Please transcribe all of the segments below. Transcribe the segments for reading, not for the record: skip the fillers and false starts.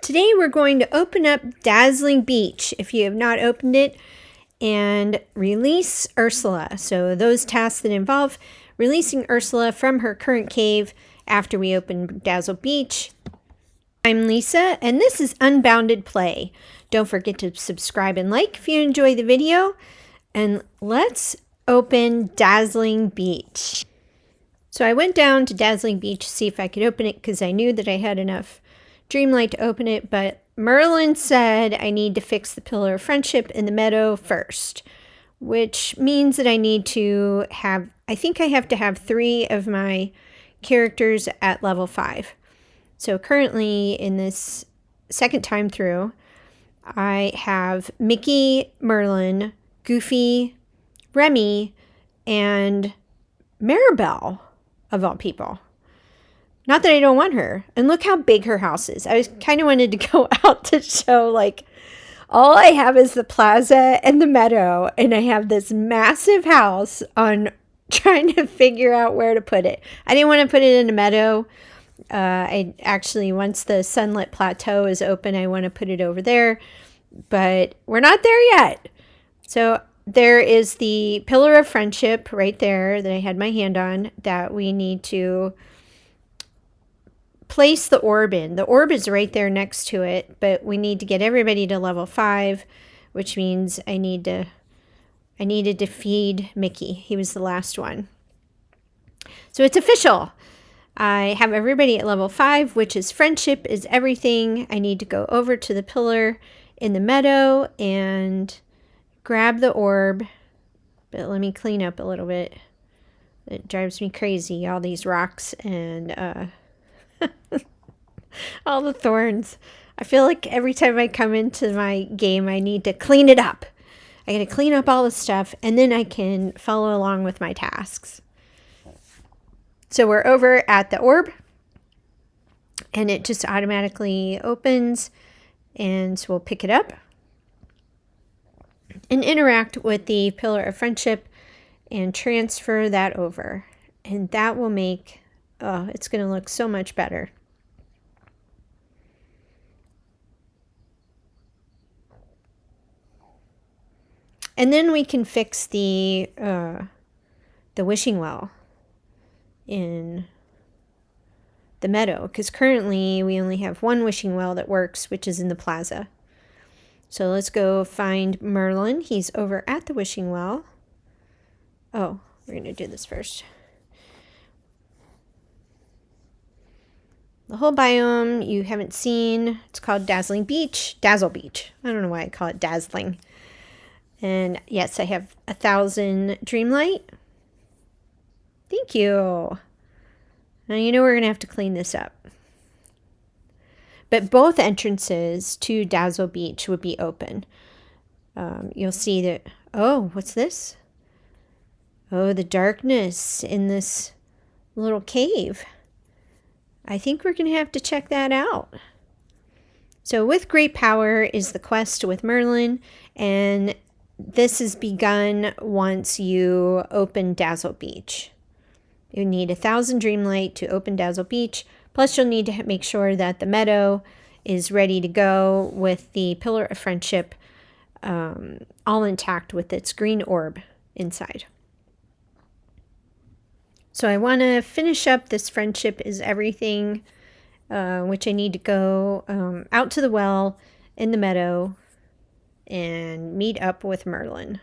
Today we're going to open up Dazzling Beach if you have not opened it, and release Ursula. So those tasks that involve releasing Ursula from her current cave after we open Dazzle Beach. I'm Lisa, and this is Unbounded Play. Don't forget to subscribe and like if you enjoy the video, and let's open Dazzling Beach. So I went down to Dazzling Beach to see if I could open it because I knew that I had enough Dreamlight to open it, but Merlin said I need to fix the Pillar of Friendship in the Meadow first, which means that I need to have, I think I have to have 3 of my characters at level 5. So currently in this second time through, I have Mickey, Merlin, Goofy, Remy, and Maribel, of all people. Not that I don't want her. And look how big her house is. I kind of wanted to go out to show, like, all I have is the plaza and the meadow. And I have this massive house on trying to figure out where to put it. I didn't want to put it in the meadow. I actually, once the Sunlit Plateau is open, I want to put it over there. But we're not there yet. So there is the Pillar of Friendship right there that I had my hand on that we need to place the orb in. The orb is right there next to it, but we need to get everybody to level 5, which means I needed to feed Mickey. He was the last one. So it's official. I have everybody at level 5, which is friendship is everything. I need to go over to the pillar in the meadow and grab the orb. But let me clean up a little bit. It drives me crazy, all these rocks and all the thorns. I feel like every time I come into my game, I need to clean it up. I got to clean up all the stuff, and then I can follow along with my tasks. So we're over at the orb, and it just automatically opens, and so we'll pick it up and interact with the Pillar of Friendship and transfer that over. And that will make, oh, it's going to look so much better. And then we can fix the wishing well in the meadow, because currently we only have one wishing well that works, which is in the plaza. So let's go find Merlin. He's over at the wishing well. Oh, we're going to do this first. The whole biome you haven't seen. It's called Dazzling Beach. Dazzle Beach. I don't know why I call it Dazzling. And yes, I have 1,000 Dreamlight. Thank you. Now you know we're going to have to clean this up. But both entrances to Dazzle Beach would be open. You'll see that, oh, what's this? Oh, the darkness in this little cave. I think we're going to have to check that out. So with great power is the quest with Merlin, and this is begun once you open Dazzle Beach. You need 1,000 Dreamlight to open Dazzle Beach, plus you'll need to make sure that the meadow is ready to go with the Pillar of Friendship all intact with its green orb inside. So I want to finish up this friendship is everything, which I need to go out to the well in the meadow and meet up with Merlin.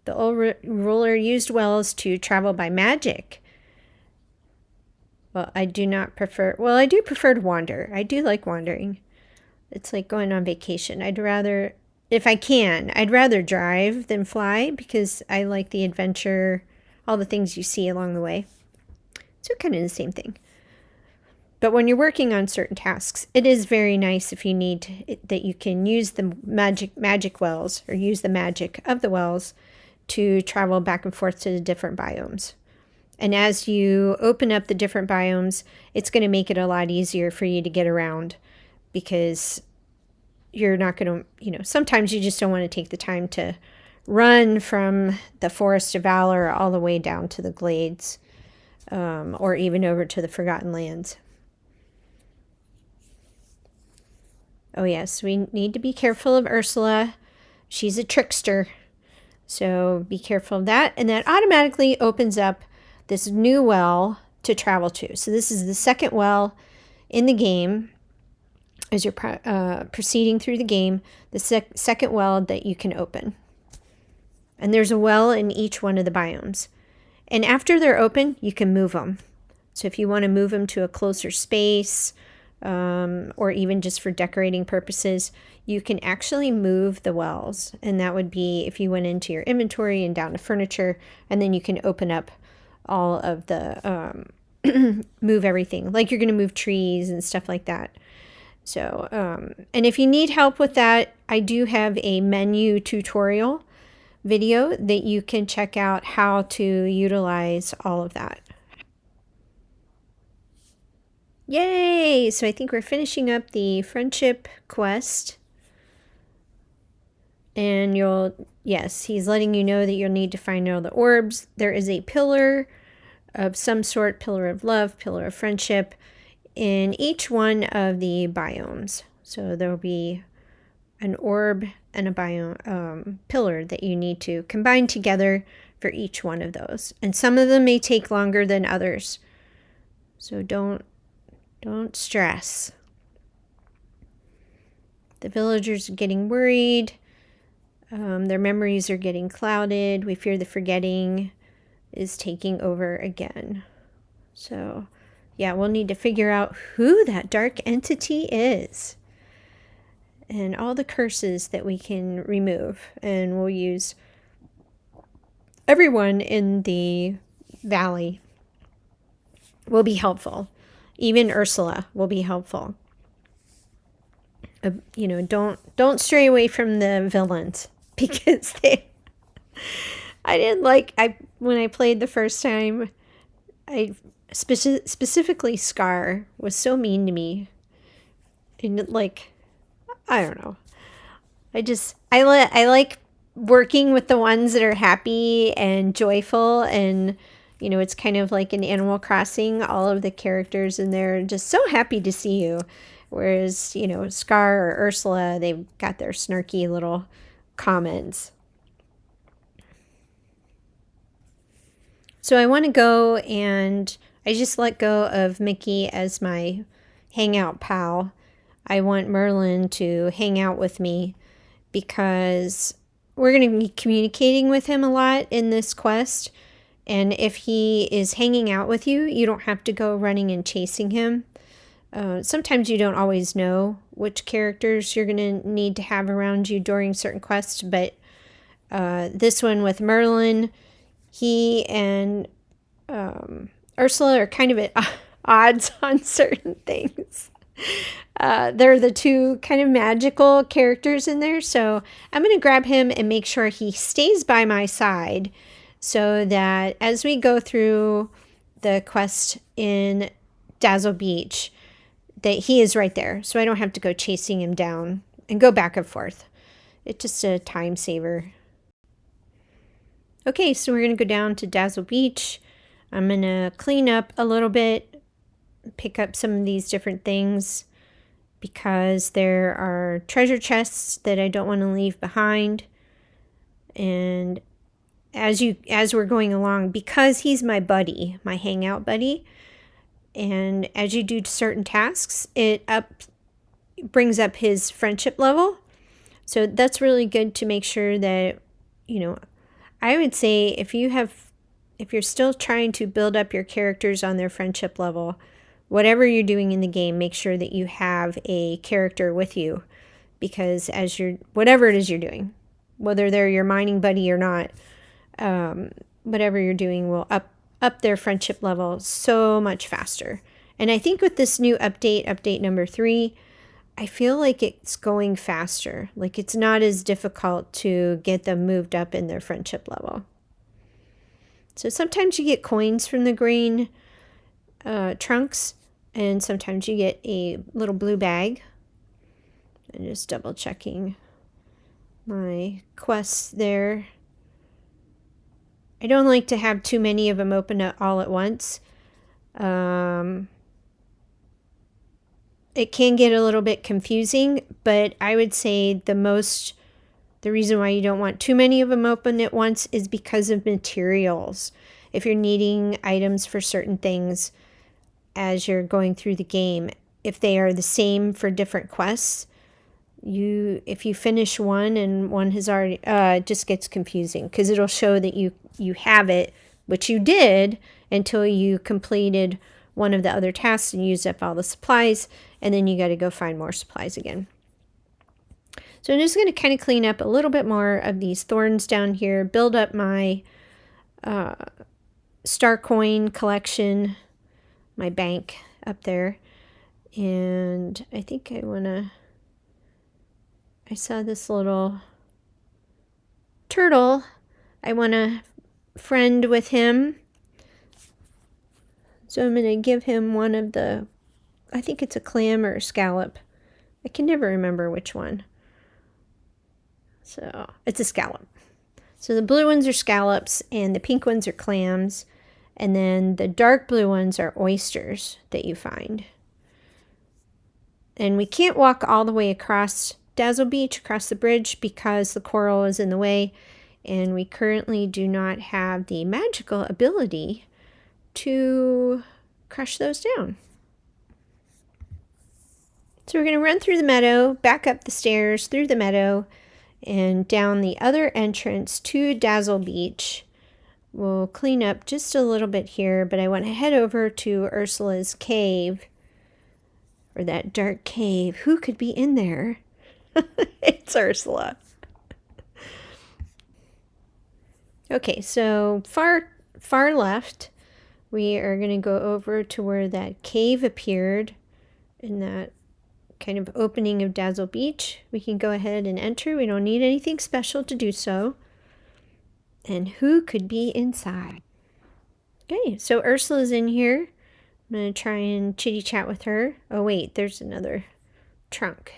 The old ruler used wells to travel by magic. Well, I do not prefer, well, I do prefer to wander. I do like wandering. It's like going on vacation. I'd rather, if I can, I'd rather drive than fly because I like the adventure, all the things you see along the way. So kind of the same thing. But when you're working on certain tasks, it is very nice if you need that you can use the magic wells or use the magic of the wells to travel back and forth to the different biomes. And as you open up the different biomes, it's going to make it a lot easier for you to get around because you're not going to, sometimes you just don't want to take the time to run from the Forest of Valor all the way down to the Glades. or even over to the Forgotten Lands. Oh yes, we need to be careful of Ursula. She's a trickster. So be careful of that. And that automatically opens up this new well to travel to. So this is the second well in the game as you're proceeding through the game, the second well that you can open. And there's a well in each one of the biomes. And after they're open, you can move them. So if you want to move them to a closer space, or even just for decorating purposes, you can actually move the wells. And that would be if you went into your inventory and down to furniture, and then you can open up all of the, move everything. Like you're going to move trees and stuff like that. So, and if you need help with that, I do have a menu tutorial video that you can check out how to utilize all of that. Yay! So I think we're finishing up the friendship quest. And yes, he's letting you know that you'll need to find all the orbs. There is a pillar of some sort, pillar of love, pillar of friendship, in each one of the biomes. So there will be an orb and a biome pillar that you need to combine together for each one of those. And some of them may take longer than others. So don't stress. The villagers are getting worried. Their memories are getting clouded. We fear the forgetting is taking over again. So yeah, we'll need to figure out who that dark entity is and all the curses that we can remove. And we'll use everyone in the valley will be helpful. Even Ursula will be helpful. You know, don't stray away from the villains, because when I played the first time, specifically Scar was so mean to me. And like, I don't know. I like working with the ones that are happy and joyful, and you know, it's kind of like in Animal Crossing, all of the characters in there are just so happy to see you. Whereas, you know, Scar or Ursula, they've got their snarky little comments. So I want to go, and I just let go of Mickey as my hangout pal. I want Merlin to hang out with me because we're going to be communicating with him a lot in this quest. And if he is hanging out with you, you don't have to go running and chasing him. Sometimes you don't always know which characters you're going to need to have around you during certain quests, but this one with Merlin, he and Ursula are kind of at odds on certain things. They're the two kind of magical characters in there, so I'm going to grab him and make sure he stays by my side so that as we go through the quest in Dazzle Beach, that he is right there, so I don't have to go chasing him down and go back and forth. It's just a time saver. Okay, so we're going to go down to Dazzle Beach. I'm going to clean up a little bit, pick up some of these different things, because there are treasure chests that I don't want to leave behind. And as we're going along, because he's my buddy, my hangout buddy, and as you do certain tasks, it brings up his friendship level. So that's really good to make sure that, you know, I would say if you're still trying to build up your characters on their friendship level, whatever you're doing in the game, make sure that you have a character with you, because whatever it is you're doing, whether they're your mining buddy or not, whatever you're doing will up their friendship level so much faster. And I think with this new update number 3, I feel like it's going faster. Like it's not as difficult to get them moved up in their friendship level. So sometimes you get coins from the green trunks, and sometimes you get a little blue bag. And just double checking my quests there. I don't like to have too many of them open up all at once, It can get a little bit confusing, but I would say the reason why you don't want too many of them open at once is because of materials. If you're needing items for certain things as you're going through the game, if they are the same for different quests, if you finish one and one has already, it just gets confusing because it'll show that you have it, which you did until you completed one of the other tasks and used up all the supplies, and then you got to go find more supplies again. So I'm just going to kind of clean up a little bit more of these thorns down here, build up my star coin collection, my bank up there, and I think I saw this little turtle. I want to friend with him. So I'm going to give him one of the, I think it's a clam or a scallop. I can never remember which one. So it's a scallop. So the blue ones are scallops and the pink ones are clams. And then the dark blue ones are oysters that you find. And we can't walk all the way across Dazzle Beach, across the bridge, because the coral is in the way. And we currently do not have the magical ability to crush those down. So we're going to run through the meadow, back up the stairs, through the meadow, and down the other entrance to Dazzle Beach. We'll clean up just a little bit here, but I want to head over to Ursula's cave, or that dark cave. Who could be in there? It's Ursula. Okay, so far left, we are going to go over to where that cave appeared in that kind of opening of Dazzle Beach. We can go ahead and enter. We don't need anything special to do so. And who could be inside? Okay, so Ursula's in here. I'm going to try and chitty chat with her. Oh wait, there's another trunk.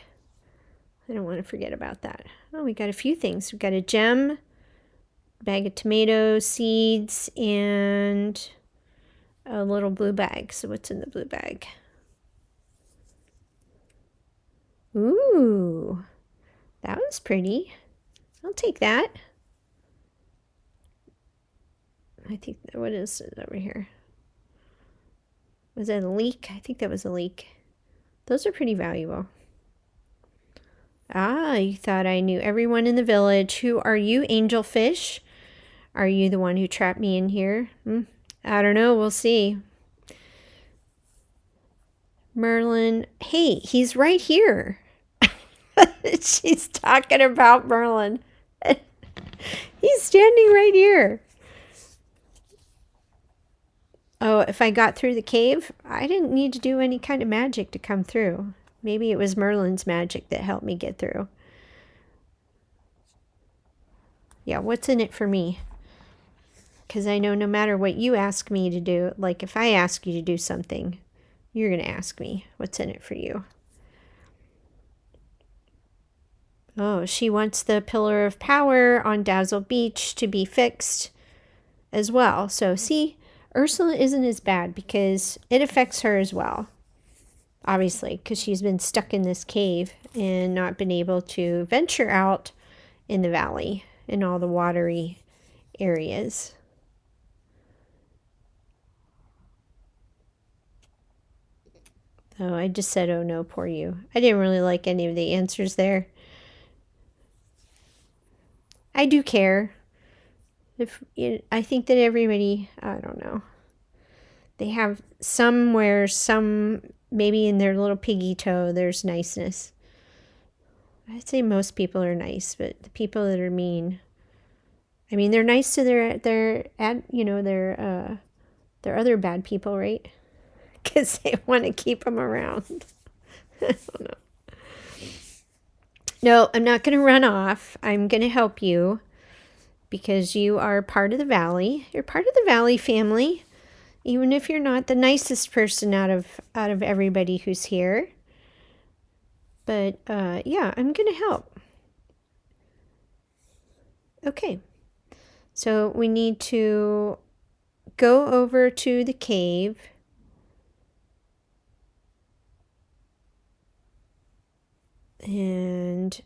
I don't want to forget about that. Oh, we got a few things. We got a gem, bag of tomato seeds, and a little blue bag. So what's in the blue bag? Ooh, that was pretty. I'll take that. I think, what is it over here? Was that a leek? I think that was a leek. Those are pretty valuable. Ah, you thought I knew everyone in the village. Who are you, angelfish? Are you the one who trapped me in here? I don't know. We'll see. Merlin. Hey, he's right here. She's talking about Merlin. He's standing right here. Oh, if I got through the cave, I didn't need to do any kind of magic to come through. Maybe it was Merlin's magic that helped me get through. Yeah, what's in it for me? Because I know no matter what you ask me to do, like if I ask you to do something, you're going to ask me, what's in it for you? Oh, she wants the pillar of power on Dazzle Beach to be fixed as well. So see, Ursula isn't as bad because it affects her as well. Obviously, because she's been stuck in this cave and not been able to venture out in the valley in all the watery areas. Oh, I just said, oh no, poor you. I didn't really like any of the answers there. I do care. I think that everybody, I don't know. They have somewhere, maybe in their little piggy toe, there's niceness. I'd say most people are nice, but the people that are mean, I mean, they're nice to their other bad people, right? Because they want to keep them around. I don't know. No, I'm not going to run off. I'm going to help you because you are part of the valley. You're part of the valley family, even if you're not the nicest person out of everybody who's here. But yeah, I'm going to help. Okay. So we need to go over to the cave And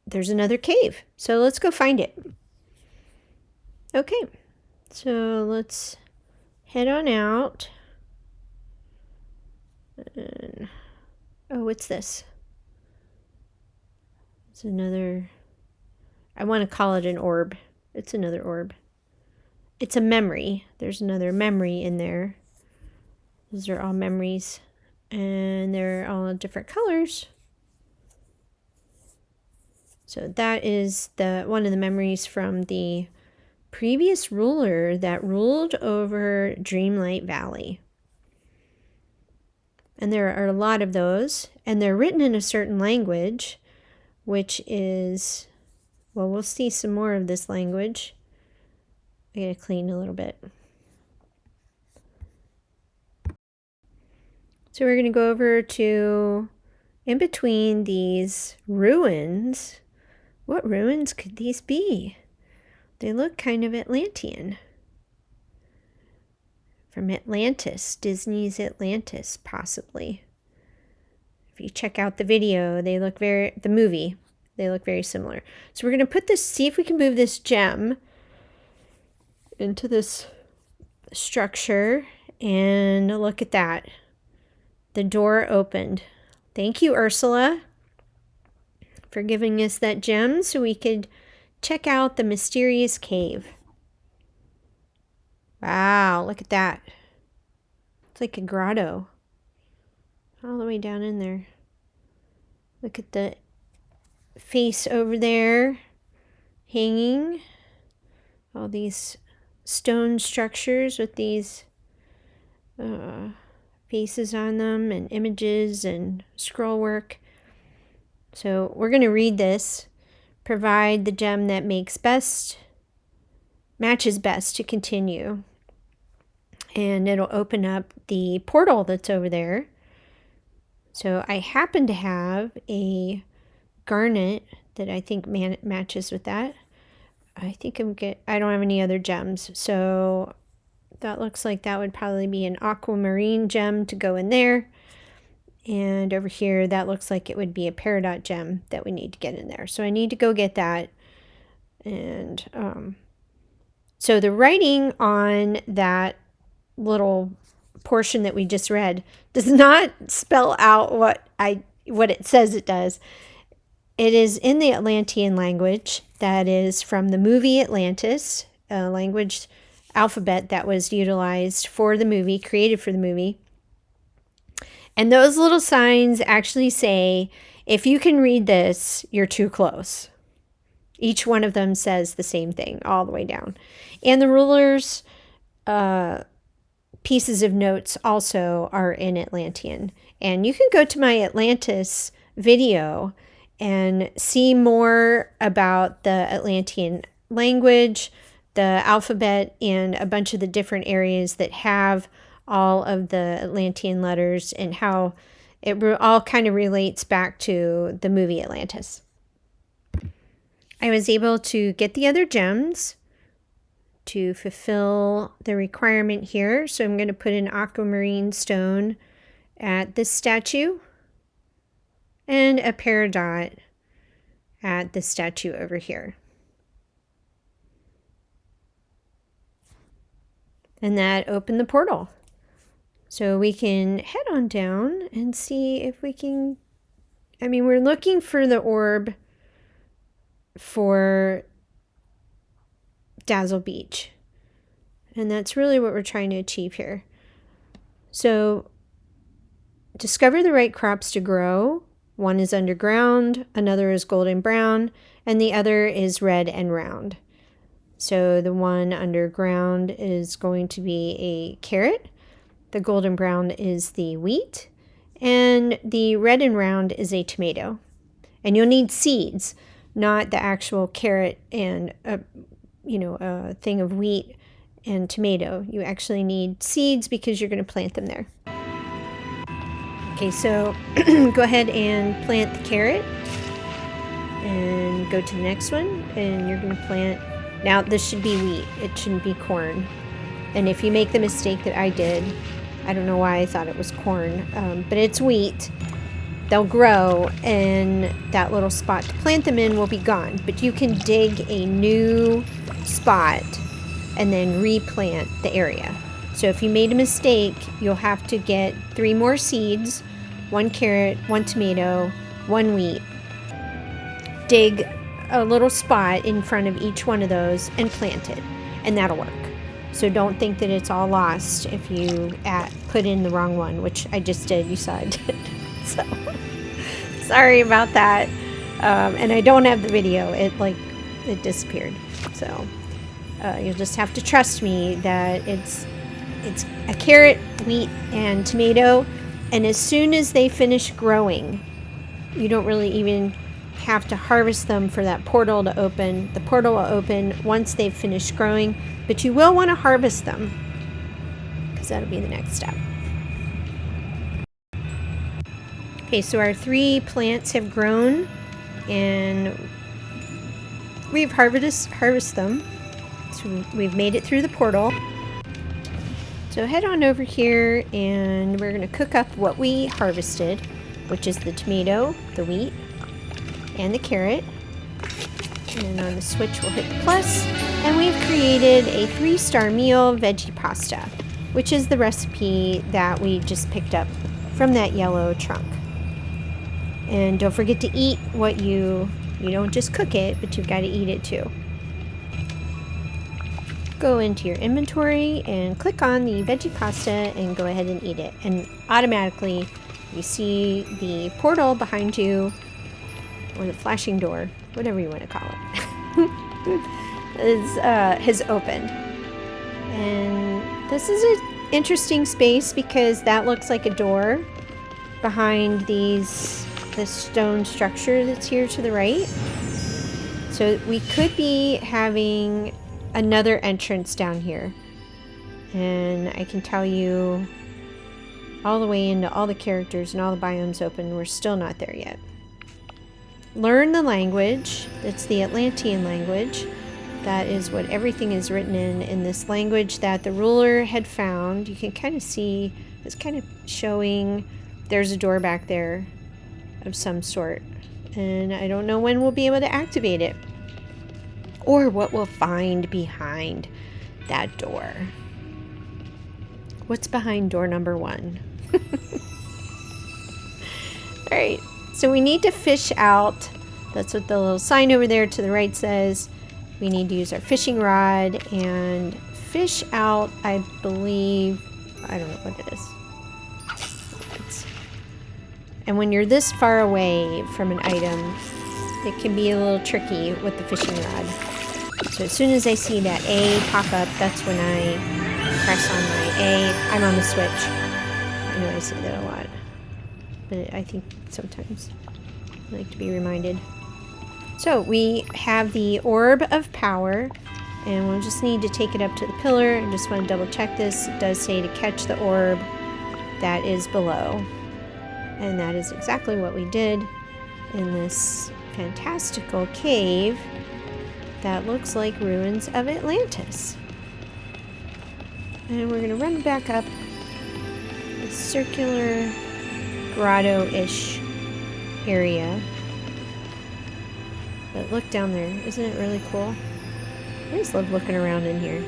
there's another cave. So let's go find it. Okay, so let's head on out. And, oh, what's this? It's another, I want to call it an orb. It's another orb. It's a memory. There's another memory in there. Those are all memories. And they're all different colors. So that is one of the memories from the previous ruler that ruled over Dreamlight Valley. And there are a lot of those, and they're written in a certain language, which is, well, we'll see some more of this language. I gotta clean a little bit. So we're gonna go over to, in between these ruins. What ruins could these be? They look kind of Atlantean. From Atlantis, Disney's Atlantis, possibly. If you check out the video, they look the movie, they look very similar. So we're going to put this, see if we can move this gem into this structure, and look at that. The door opened. Thank you, Ursula, for giving us that gem so we could check out the mysterious cave. Wow, look at that. It's like a grotto. All the way down in there. Look at the face over there hanging. All these stone structures with these faces on them and images and scroll work. So we're going to read this. Provide the gem that matches best to continue. And it'll open up the portal that's over there. So I happen to have a garnet that I think matches with that. I think I don't have any other gems. So that looks like that would probably be an aquamarine gem to go in there. And over here, that looks like it would be a peridot gem that we need to get in there. So I need to go get that. And so the writing on that little portion that we just read does not spell out what it says it does. It is in the Atlantean language that is from the movie Atlantis, a language alphabet that was utilized for the movie, created for the movie. And those little signs actually say, if you can read this, you're too close. Each one of them says the same thing all the way down. And the rulers' pieces of notes also are in Atlantean. And you can go to my Atlantis video and see more about the Atlantean language, the alphabet, and a bunch of the different areas that have all of the Atlantean letters and how it all kind of relates back to the movie Atlantis. I was able to get the other gems to fulfill the requirement here. So I'm going to put an aquamarine stone at this statue and a peridot at the statue over here. And that opened the portal. So we can head on down and see if we can, we're looking for the orb for Dazzle Beach. And that's really what we're trying to achieve here. So discover the right crops to grow. One is underground, another is golden brown, and the other is red and round. So the one underground is going to be a carrot. The golden brown is the wheat, and the red and round is a tomato. And you'll need seeds, not the actual carrot and a thing of wheat and tomato. You actually need seeds because you're going to plant them there. Okay, so go ahead and plant the carrot and go to the next one, and you're going to plant. Now this should be wheat, it shouldn't be corn. And if you make the mistake that I did, I don't know why I thought it was corn, but it's wheat. they'll grow, and that little spot to plant them in will be gone. But you can dig a new spot and then replant the area. So if you made a mistake, you'll have to get 3 more seeds, 1 carrot, 1 tomato, 1 wheat. Dig a little spot in front of each one of those and plant it, and that'll work. So don't think that it's all lost if you put in the wrong one, which I just did. You saw I did. So sorry about that. And I don't have the video. It disappeared. So you'll just have to trust me that it's a carrot, wheat, and tomato. And as soon as they finish growing, you don't really even have to harvest them for that portal to open. The portal will open once they've finished growing, but you will want to harvest them because that'll be the next step. Okay, so our 3 plants have grown and we've harvested them. So we've made it through the portal. So head on over here and we're going to cook up what we harvested, which is the tomato, the wheat, and the carrot. And on the switch we'll hit the plus, and we've created a 3-star meal veggie pasta, which is the recipe that we just picked up from that yellow trunk. And don't forget to eat what you don't just cook it, but you've got to eat it too. Go into your inventory and click on the veggie pasta and go ahead and eat it, and automatically you see the portal behind you, or the flashing door, whatever you want to call it, has opened. And this is an interesting space because that looks like a door behind this stone structure that's here to the right. So we could be having another entrance down here. And I can tell you all the way into all the characters and all the biomes open, we're still not there yet. Learn the language. It's the Atlantean language. That is what everything is written in this language that the ruler had found. You can kind of see, it's kind of showing there's a door back there of some sort. And I don't know when we'll be able to activate it, or what we'll find behind that door. What's behind door number 1? Alright. So we need to fish out. That's what the little sign over there to the right says. We need to use our fishing rod and fish out, I believe, I don't know what it is. And when you're this far away from an item, it can be a little tricky with the fishing rod. So as soon as I see that A pop up, that's when I press on my A. I'm on the switch. I know I say that a lot, but I think sometimes I like to be reminded. So we have the orb of power, and we'll just need to take it up to the pillar. I just want to double check this. It does say to catch the orb that is below, and that is exactly what we did in this fantastical cave that looks like ruins of Atlantis. And we're going to run back up a circular grotto-ish area. But look down there. Isn't it really cool? I just love looking around in here.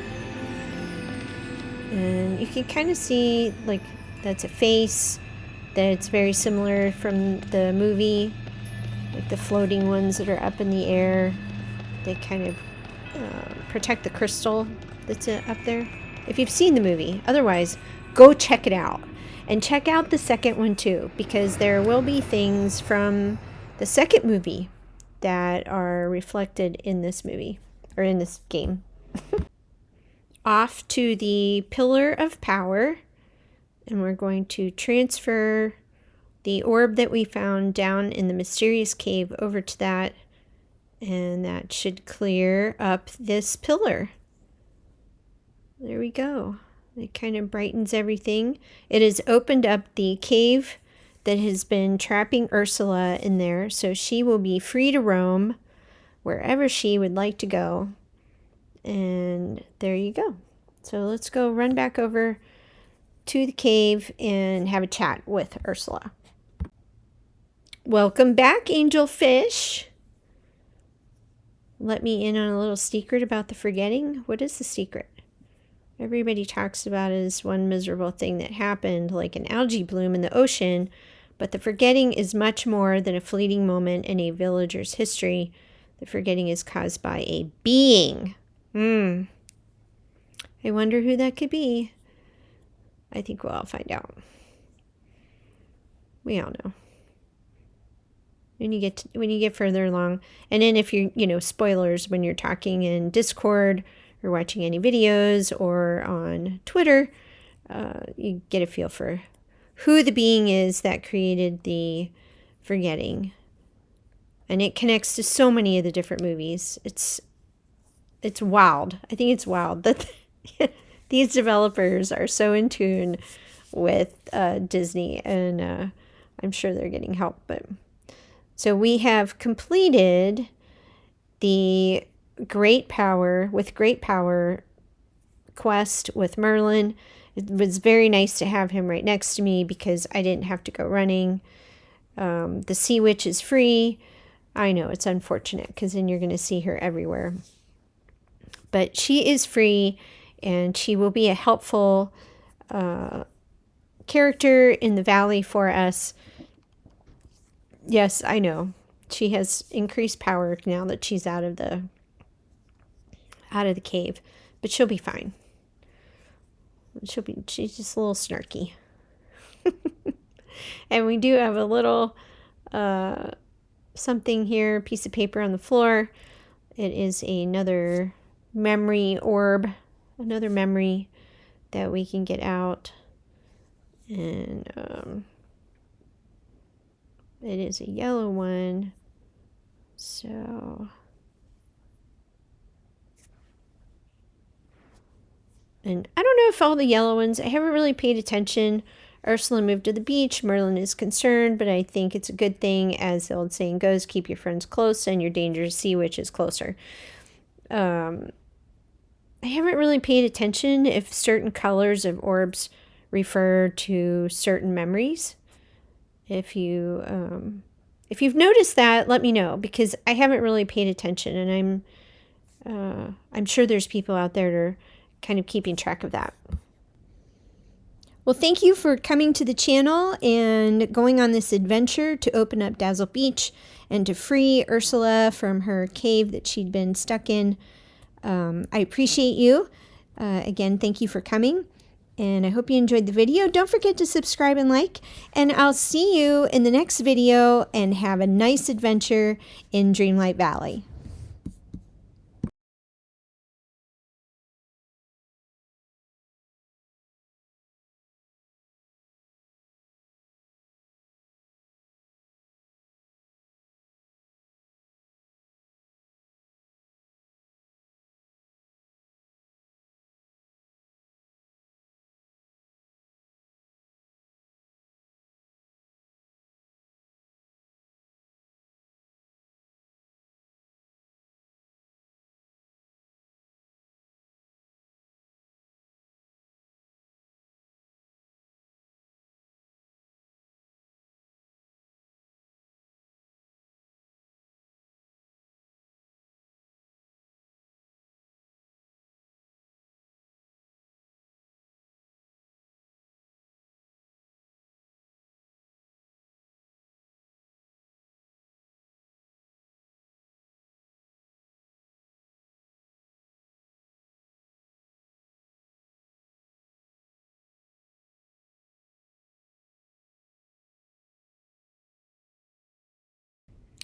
And you can kind of see, like, that's a face, that it's very similar from the movie. Like the floating ones that are up in the air. They kind of protect the crystal that's up there. If you've seen the movie. Otherwise, go check it out. And check out the second one too, because there will be things from the second movie that are reflected in this movie, or in this game. Off to the Pillar of Power, and we're going to transfer the orb that we found down in the mysterious cave over to that, and that should clear up this pillar. There we go. It kind of brightens everything. It has opened up the cave that has been trapping Ursula in there, so she will be free to roam wherever she would like to go. And there you go. So let's go run back over to the cave and have a chat with Ursula. Welcome back, angel fish. Let me in on a little secret about the forgetting. What is the secret? Everybody talks about it as one miserable thing that happened, like an algae bloom in the ocean, but the forgetting is much more than a fleeting moment in a villager's history. The forgetting is caused by a being. I wonder who that could be. I think we'll all find out. We all know. When you get further along, and then if you're, spoilers when you're talking in Discord or watching any videos or on Twitter, you get a feel for who the being is that created the forgetting. And it connects to so many of the different movies. It's wild. I think it's wild that these developers are so in tune with Disney, and I'm sure they're getting help. But so we have completed the Great Power quest with Merlin. It was very nice to have him right next to me because I didn't have to go running. The Sea Witch is free. I know it's unfortunate because then you're going to see her everywhere. But she is free, and she will be a helpful character in the valley for us. Yes, I know. She has increased power now that she's out of the cave, but she'll be fine. She's just a little snarky. And we do have a little something here, piece of paper on the floor. It is another memory orb, another memory that we can get out. And it is a yellow one. So, and I don't know if all the yellow ones, I haven't really paid attention. Ursula moved to the beach. Merlin is concerned, but I think it's a good thing. As the old saying goes, keep your friends close and your dangerous sea witch is closer. I haven't really paid attention if certain colors of orbs refer to certain memories. If you've noticed that, let me know, because I haven't really paid attention, and I'm sure there's people out there that are kind of keeping track of that. Well, thank you for coming to the channel and going on this adventure to open up Dazzle Beach and to free Ursula from her cave that she'd been stuck in. I appreciate you. Again, thank you for coming. And I hope you enjoyed the video. Don't forget to subscribe and like. And I'll see you in the next video, and have a nice adventure in Dreamlight Valley.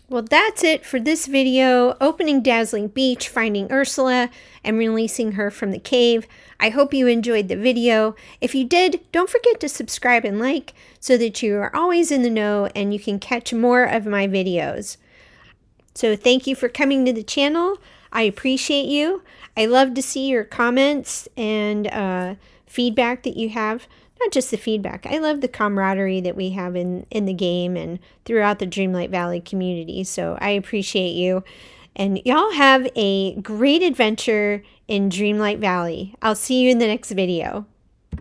Well, that's it for this video, opening Dazzling Beach, finding Ursula, and releasing her from the cave. I hope you enjoyed the video. If you did, don't forget to subscribe and like so that you are always in the know and you can catch more of my videos. So thank you for coming to the channel. I appreciate you. I love to see your comments and feedback that you have. Not just the feedback. I love the camaraderie that we have in the game and throughout the Dreamlight Valley community. So I appreciate you. And y'all have a great adventure in Dreamlight Valley. I'll see you in the next video.